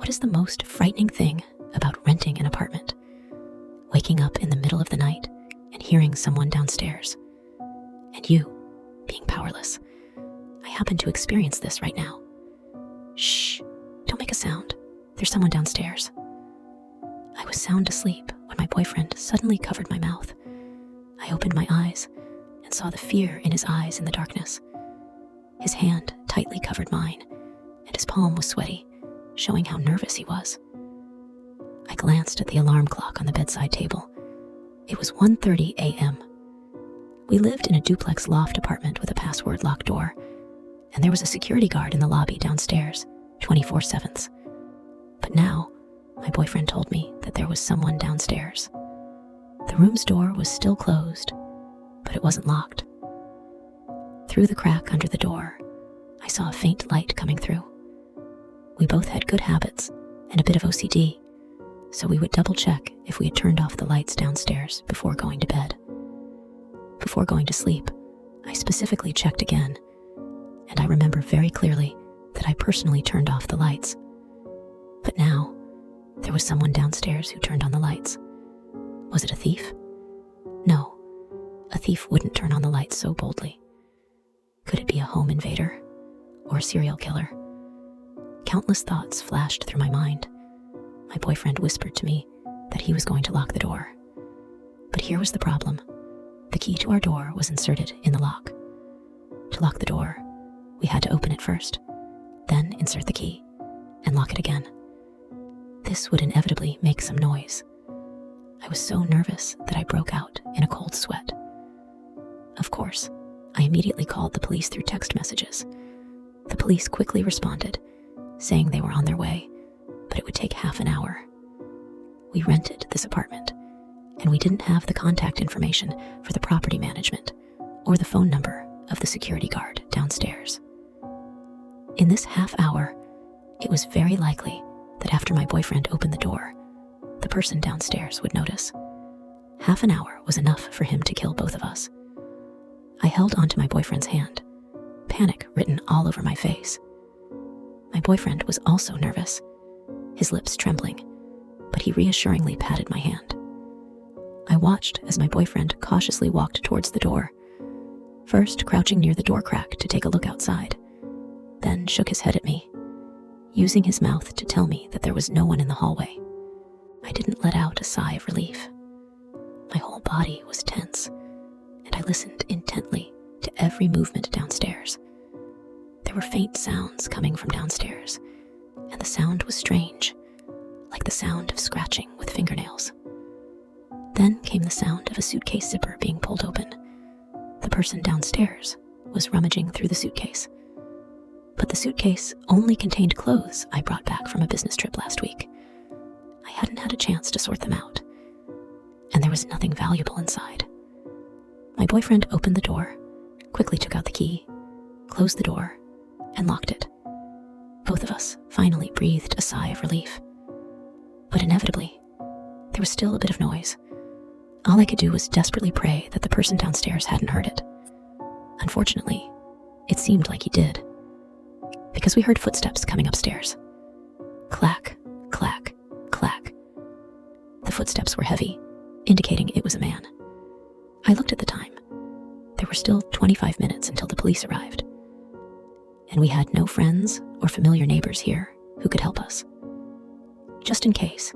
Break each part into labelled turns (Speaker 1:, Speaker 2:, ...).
Speaker 1: What is the most frightening thing about renting an apartment? Waking up in the middle of the night and hearing someone downstairs, and you being powerless. I happen to experience this right now. Shh, don't make a sound. There's someone downstairs. I was sound asleep when my boyfriend suddenly covered my mouth. I opened my eyes and saw the fear in his eyes in the darkness. His hand tightly covered mine, and his palm was sweaty, showing how nervous he was. I glanced at the alarm clock on the bedside table. It was 1:30 a.m. We lived in a duplex loft apartment with a password locked door, and there was a security guard in the lobby downstairs, 24/7. But now, my boyfriend told me that there was someone downstairs. The room's door was still closed, but it wasn't locked. Through the crack under the door, I saw a faint light coming through. We both had good habits and a bit of OCD, so we would double check if we had turned off the lights downstairs before going to bed. Before going to sleep, I specifically checked again, and I remember very clearly that I personally turned off the lights. But now, there was someone downstairs who turned on the lights. Was it a thief? No, a thief wouldn't turn on the lights so boldly. Could it be a home invader or a serial killer? Countless thoughts flashed through my mind. My boyfriend whispered to me that he was going to lock the door. But here was the problem. The key to our door was inserted in the lock. To lock the door, we had to open it first, then insert the key and lock it again. This would inevitably make some noise. I was so nervous that I broke out in a cold sweat. Of course, I immediately called the police through text messages. The police quickly responded, saying they were on their way, but it would take half an hour. We rented this apartment, and we didn't have the contact information for the property management or the phone number of the security guard downstairs. In this half hour, it was very likely that after my boyfriend opened the door, the person downstairs would notice. Half an hour was enough for him to kill both of us. I held onto my boyfriend's hand, panic written all over my face. My boyfriend was also nervous, his lips trembling, but he reassuringly patted my hand. I watched as my boyfriend cautiously walked towards the door, first crouching near the door crack to take a look outside, then shook his head at me, using his mouth to tell me that there was no one in the hallway. I didn't let out a sigh of relief. My whole body was tense, and I listened intently to every movement downstairs. There were faint sounds coming from downstairs, and the sound was strange, like the sound of scratching with fingernails. Then came the sound of a suitcase zipper being pulled open. The person downstairs was rummaging through the suitcase. But the suitcase only contained clothes I brought back from a business trip last week. I hadn't had a chance to sort them out, and there was nothing valuable inside. My boyfriend opened the door, quickly took out the key, closed the door, and locked it. Both of us finally breathed a sigh of relief. But inevitably, there was still a bit of noise. All I could do was desperately pray that the person downstairs hadn't heard it. Unfortunately, it seemed like he did, because we heard footsteps coming upstairs. Clack, clack, clack. The footsteps were heavy, indicating it was a man. I looked at the time. There were still 25 minutes until the police arrived, and we had no friends or familiar neighbors here who could help us. Just in case,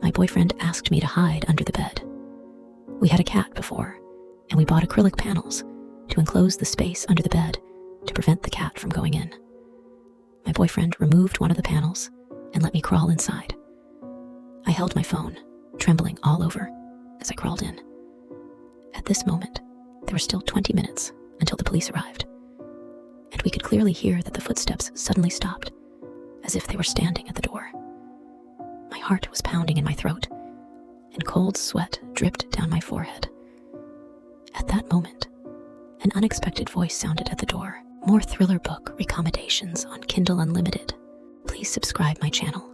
Speaker 1: my boyfriend asked me to hide under the bed. We had a cat before, and we bought acrylic panels to enclose the space under the bed to prevent the cat from going in. My boyfriend removed one of the panels and let me crawl inside. I held my phone, trembling all over, as I crawled in. At this moment, there were still 20 minutes until the police arrived, and we could clearly hear that the footsteps suddenly stopped, as if they were standing at the door. My heart was pounding in my throat, and cold sweat dripped down my forehead. At that moment, an unexpected voice sounded at the door. More thriller book recommendations on Kindle Unlimited. Please subscribe my channel.